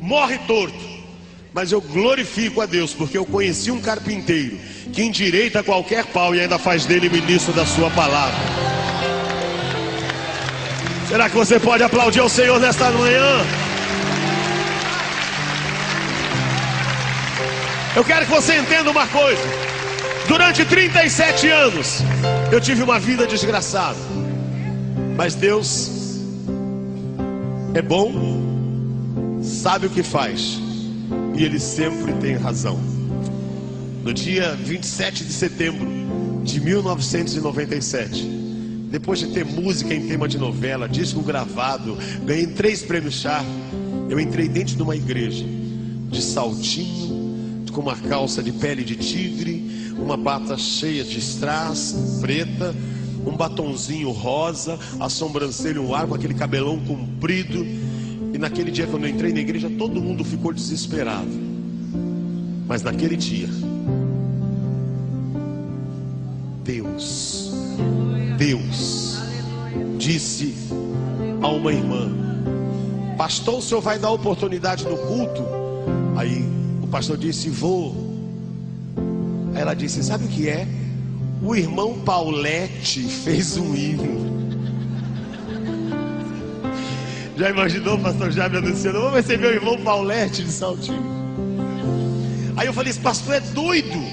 morre torto. Mas eu glorifico a Deus, porque eu conheci um carpinteiro que endireita qualquer pau e ainda faz dele ministro da sua palavra. Será que você pode aplaudir ao Senhor nesta manhã? Eu quero que você entenda uma coisa. Durante 37 anos eu tive uma vida desgraçada. Mas Deus é bom, sabe o que faz, e Ele sempre tem razão. No dia 27 de setembro de 1997, depois de ter música em tema de novela, disco gravado, ganhei 3 prêmios Sharp, eu entrei dentro de uma igreja, de saltinho, com uma calça de pele de tigre, uma bata cheia de strass preta, um batonzinho rosa, a sobrancelha, um ar, com aquele cabelão comprido. E naquele dia, quando eu entrei na igreja, todo mundo ficou desesperado. Mas naquele dia, Deus disse a uma irmã: pastor, o senhor vai dar oportunidade no culto? Aí o pastor disse: vou. Aí ela disse: sabe o que é? O irmão Paulette fez um hino. Já imaginou o pastor Jaime anunciando: vamos receber o irmão Paulette de Saltinho? Aí eu falei, esse pastor é doido.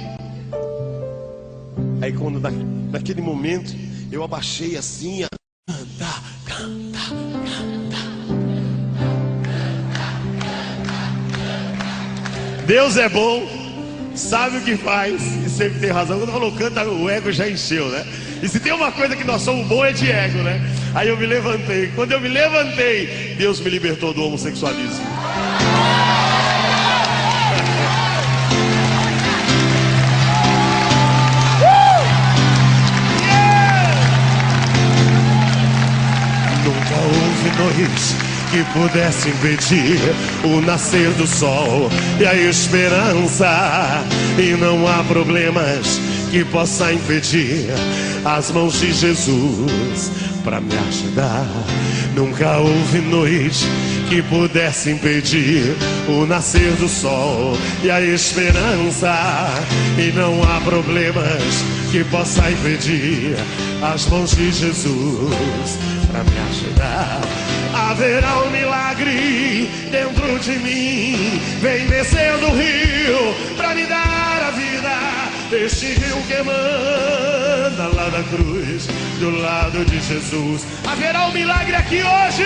Aí quando naquele momento eu abaixei assim, Deus é bom, sabe o que faz e sempre tem razão. Quando falou canta, o ego já encheu, né? E se tem uma coisa que nós somos bons é de ego, né? Aí eu me levantei. Quando eu me levantei, Deus me libertou do homossexualismo. Nunca houve noite que pudesse impedir o nascer do sol e a esperança, e não há problemas que possa impedir as mãos de Jesus para me ajudar. Nunca houve noite que pudesse impedir o nascer do sol e a esperança, e não há problemas que possa impedir as mãos de Jesus para me ajudar. Haverá um milagre dentro de mim, vem descendo o rio para me dar a vida. Este rio que manda lá da cruz, do lado de Jesus. Haverá um milagre aqui hoje.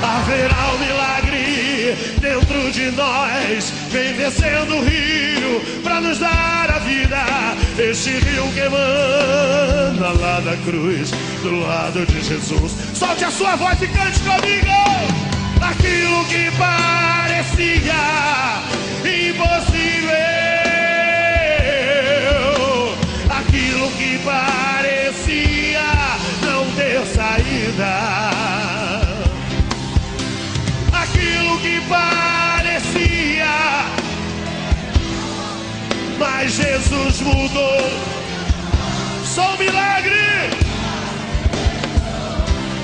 Haverá um milagre dentro de nós, vem descendo o rio para nos dar a vida. Este rio que manda lá da cruz, do lado de Jesus. Solte a sua voz e cante comigo. Aquilo que parecia impossível, aquilo que parecia não ter saída, aquilo que parecia, mas Jesus mudou. Só um milagre.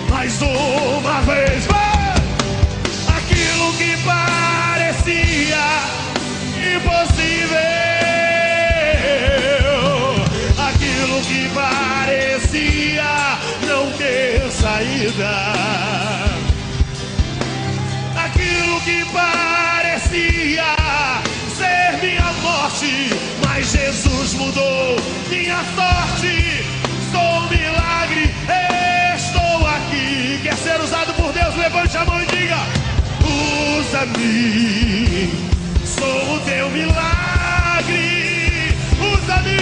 Mais uma vez, vai! Aquilo que parecia impossível, aquilo que parecia não ter saída, aquilo que parecia ser minha morte, mas Jesus mudou minha sorte. Sou um milagre, estou aqui. Quer ser usado por Deus? Levante a mão e diga: usa-me, sou o teu milagre. Usa-me,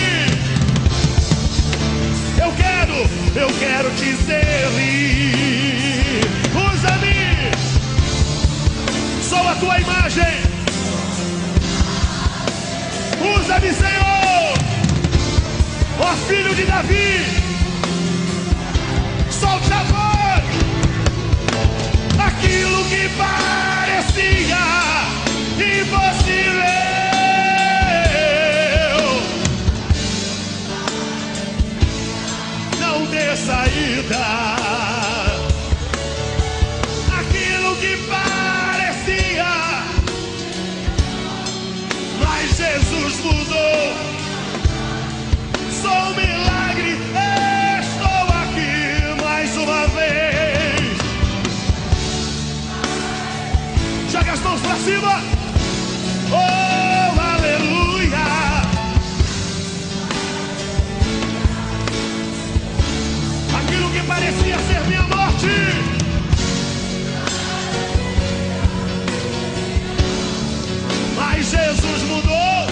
eu quero te servir. Usa-me, sou a tua imagem. Usa-me, Senhor, ó filho de Davi. Solte a voz. Aquilo que parecia impossível, não ter saída, aquilo que parecia, mas Jesus mudou. Sou um milagre, estou aqui mais uma vez. Joga as mãos pra cima. Oh, aleluia. Aquilo que parecia ser minha morte, mas Jesus mudou.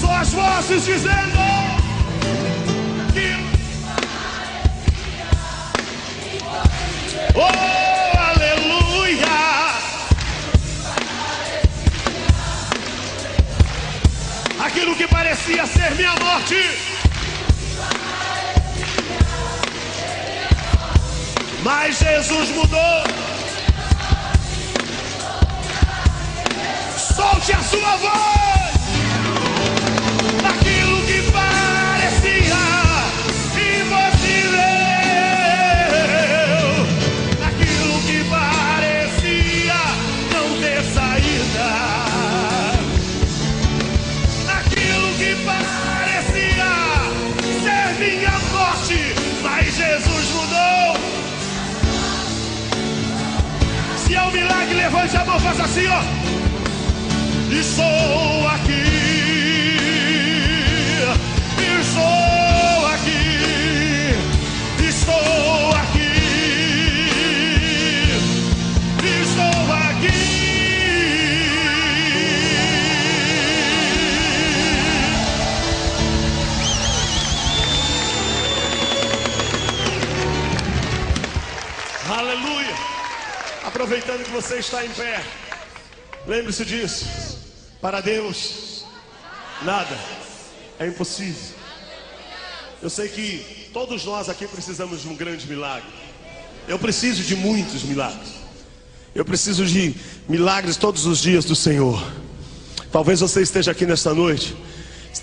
Só as vozes dizendo que... Oh, aleluia. Aquilo que parecia ser minha morte, mas Jesus mudou. Solte a sua voz. Aquilo que parecia impossível, aquilo que parecia não ter saída, aquilo que parecia ser minha morte, mas Jesus mudou. Se é um milagre, levanta. levante a mão, faça assim, ó. Estou aqui. Estou aqui. Estou aqui. Estou aqui. Aleluia. Aproveitando que você está em pé, lembre-se disso. Para Deus, nada é impossível. Eu sei que todos nós aqui precisamos de um grande milagre. Eu preciso de muitos milagres. Eu preciso de milagres todos os dias do Senhor. Talvez você esteja aqui nesta noite,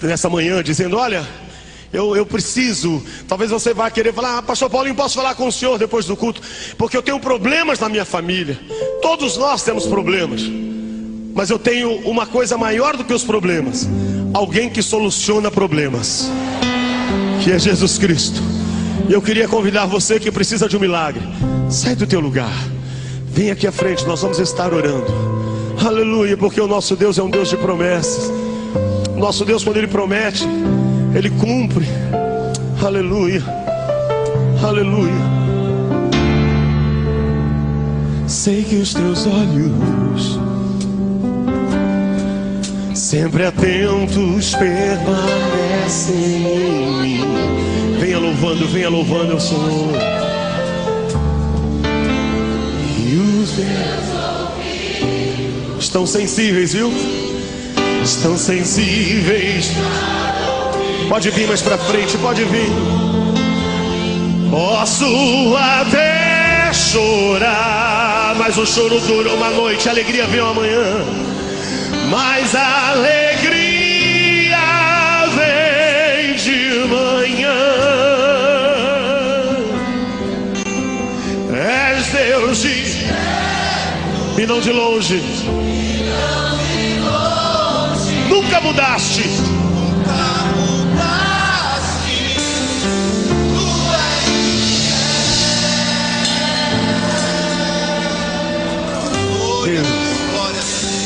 nessa manhã, dizendo: olha, eu preciso. Talvez você vá querer falar: ah, pastor Paulinho, posso falar com o senhor depois do culto? Porque eu tenho problemas na minha família. Todos nós temos problemas. Mas eu tenho uma coisa maior do que os problemas: alguém que soluciona problemas, que é Jesus Cristo. E eu queria convidar você que precisa de um milagre: sai do teu lugar, vem aqui à frente, nós vamos estar orando. Aleluia, porque o nosso Deus é um Deus de promessas. Nosso Deus, quando Ele promete, Ele cumpre. Aleluia, aleluia. Sei que os teus olhos, sempre atentos, permanecem em mim. Venha louvando o Senhor. E os teus ouvidos estão sensíveis, viu? Estão sensíveis. Pode vir mais pra frente, pode vir. Posso até chorar, mas o choro dura uma noite, a alegria vem amanhã. Mas a alegria vem de manhã. És Deus de e não de longe. Nunca mudaste.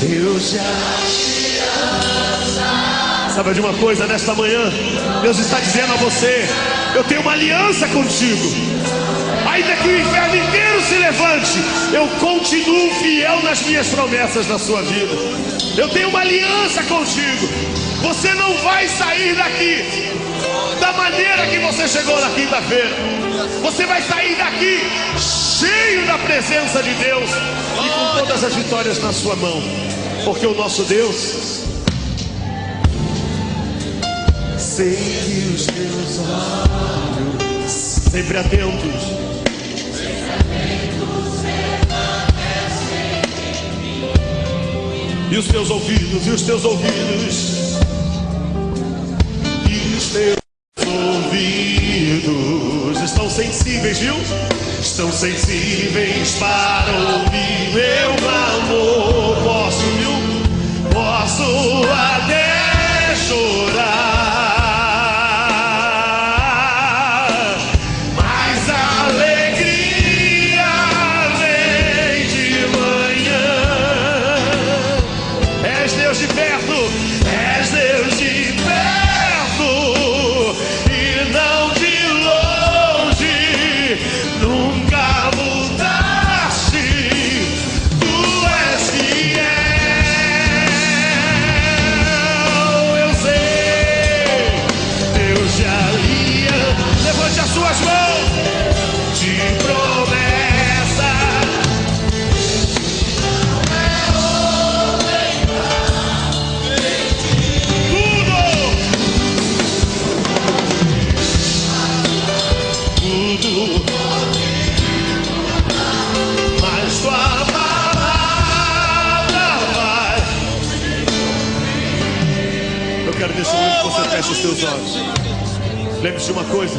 Deus já. Sabe de uma coisa, nesta manhã Deus está dizendo a você: eu tenho uma aliança contigo. Ainda que o inferno inteiro se levante, eu continuo fiel nas minhas promessas na sua vida. Eu tenho uma aliança contigo. Você não vai sair daqui da maneira que você chegou na quinta-feira. Você vai sair daqui cheio da presença de Deus e com todas as vitórias na sua mão. Porque o nosso Deus, sei que os teus olhos, sempre atentos, e os teus ouvidos, e os teus ouvidos, e os teus ouvidos estão sensíveis, viu? Estão sensíveis para ouvir meu amor. Posso, viu? Posso até chorar, mas a alegria vem de manhã. És Deus de perto, és Deus de perto e não de longe. Nunca mudaste, tu és fiel. Eu sei, Deus de aliança. Levante as suas mãos de promessa. Tudo, mas tua palavra vai. Eu quero nesse momento que você feche os seus olhos. Lembre-se de uma coisa: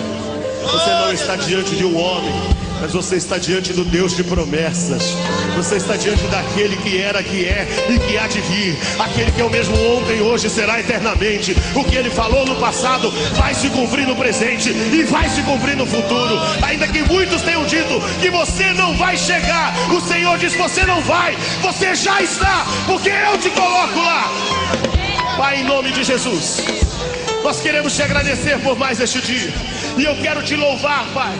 você não está diante de um homem, mas você está diante do Deus de promessas. Você está diante daquele que era, que é e que há de vir. Aquele que é o mesmo ontem, hoje, será eternamente. O que ele falou no passado vai se cumprir no presente e vai se cumprir no futuro. Ainda que muitos tenham dito que que você não vai chegar. O Senhor diz: você não vai, você já está, porque eu te coloco lá. Pai, em nome de Jesus, nós queremos te agradecer por mais este dia. E eu quero te louvar, Pai,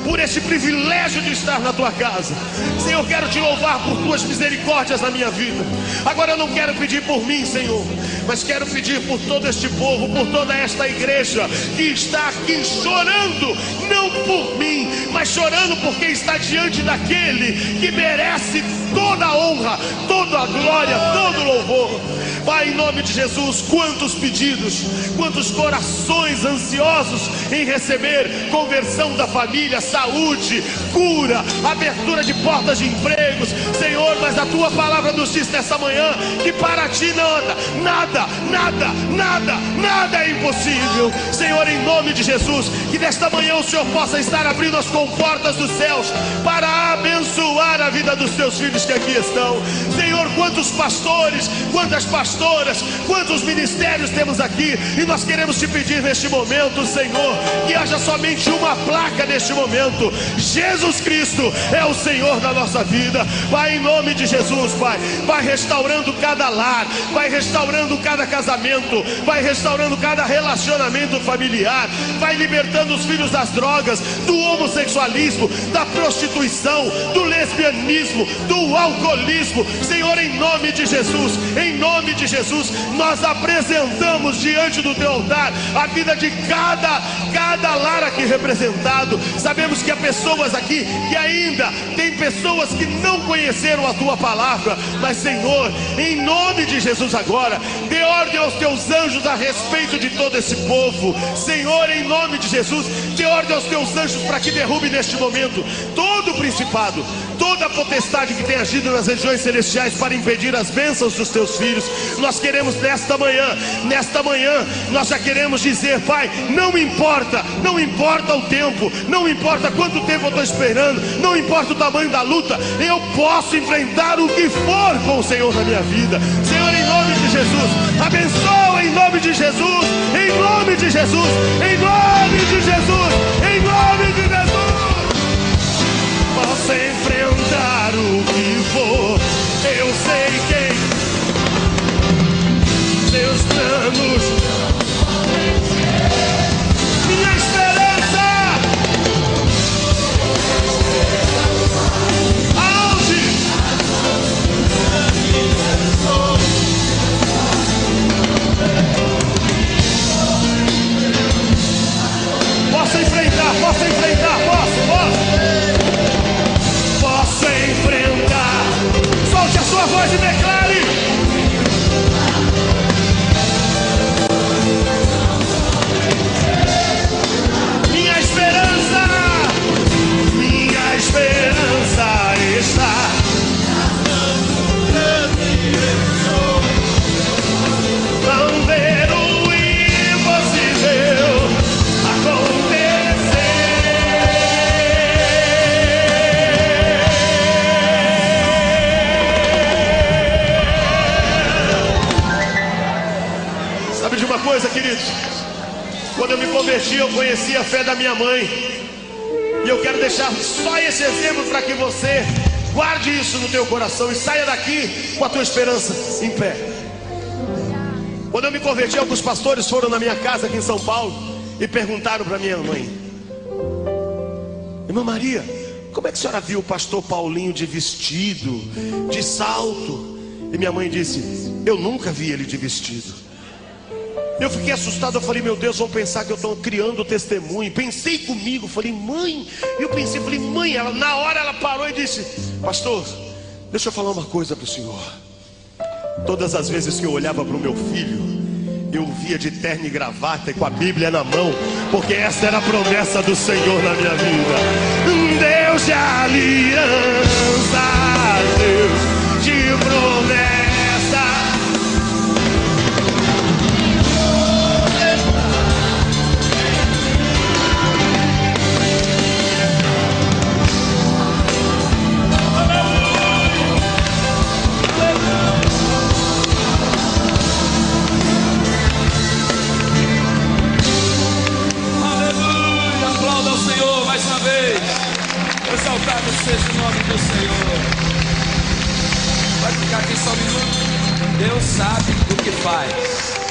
por este privilégio de estar na tua casa. Senhor, eu quero te louvar por tuas misericórdias na minha vida. Agora eu não quero pedir por mim, Senhor, mas quero pedir por todo este povo, por toda esta igreja que está aqui chorando, não por mim, mas chorando porque está diante daquele que merece toda a honra, toda a glória, todo o louvor. Pai, em nome de Jesus, quantos pedidos, quantos corações ansiosos em receber conversão da família, saúde, cura, abertura de portas de empregos, Senhor. Mas a tua palavra nos diz nessa manhã que para ti nada é impossível. Senhor, em nome de Jesus, que nesta manhã o Senhor possa estar abrindo as comportas dos céus para abençoar a vida dos teus filhos que aqui estão. Senhor, quantos pastores, quantas pastoras, quantos ministérios temos aqui, e nós queremos te pedir neste momento, Senhor, que haja somente uma placa neste momento: Jesus Cristo é o Senhor da nossa vida. Pai, em nome de Jesus, Pai, vai restaurando cada lar, vai restaurando cada casamento, vai restaurando cada relacionamento familiar, vai libertando os filhos das drogas, do homossexualismo, da prostituição, do lesbianismo, do alcoolismo. Senhor, em nome de Jesus, em nome de Jesus, nós apresentamos diante do teu altar a vida de cada lar aqui representado. Sabemos que há pessoas aqui que ainda tem pessoas que não conheceram a tua palavra, mas Senhor, em nome de Jesus, agora dê ordem aos teus anjos a respeito de todo esse povo. Senhor, em nome de Jesus, dê ordem aos teus anjos para que derrube neste momento todo o principado, toda a potestade que tem agido nas regiões celestiais para impedir as bênçãos dos teus filhos. Nós queremos nesta manhã, nós já queremos dizer: Pai, não importa o tempo, não importa quanto tempo eu estou esperando, não importa o tamanho da luta, eu posso enfrentar o que for com o Senhor na minha vida. Senhor, em nome de Jesus, abençoa em nome de Jesus, em nome de Jesus, em nome de Jesus, em nome de Jesus. Posso enfrentar o que for, eu sei quem teus planos, minha esperança. Aonde? Posso enfrentar, posso enfrentar. Solte a sua voz e declare: minha esperança está. Vamos ver o impossível acontecer. Sabe de uma coisa, queridos? Quando eu me converti, eu conheci a fé da minha mãe. E eu quero deixar só esse exemplo para que você guarde isso no teu coração e saia daqui com a tua esperança em pé. Quando eu me converti, alguns pastores foram na minha casa aqui em São Paulo e perguntaram para minha mãe: Irmã Maria, como é que a senhora viu o pastor Paulinho de vestido, de salto? E minha mãe disse: eu nunca vi ele de vestido. Eu fiquei assustado, eu falei: meu Deus, vão pensar que eu estou criando testemunho. Pensei comigo, falei: mãe, falei: mãe, na hora ela parou e disse: pastor, deixa eu falar uma coisa para o senhor. Todas as vezes que eu olhava para o meu filho, eu via de terno e gravata e com a Bíblia na mão, porque essa era a promessa do Senhor na minha vida. Deus de aliança, Deus de promessa. Exaltado Deus sabe o que faz.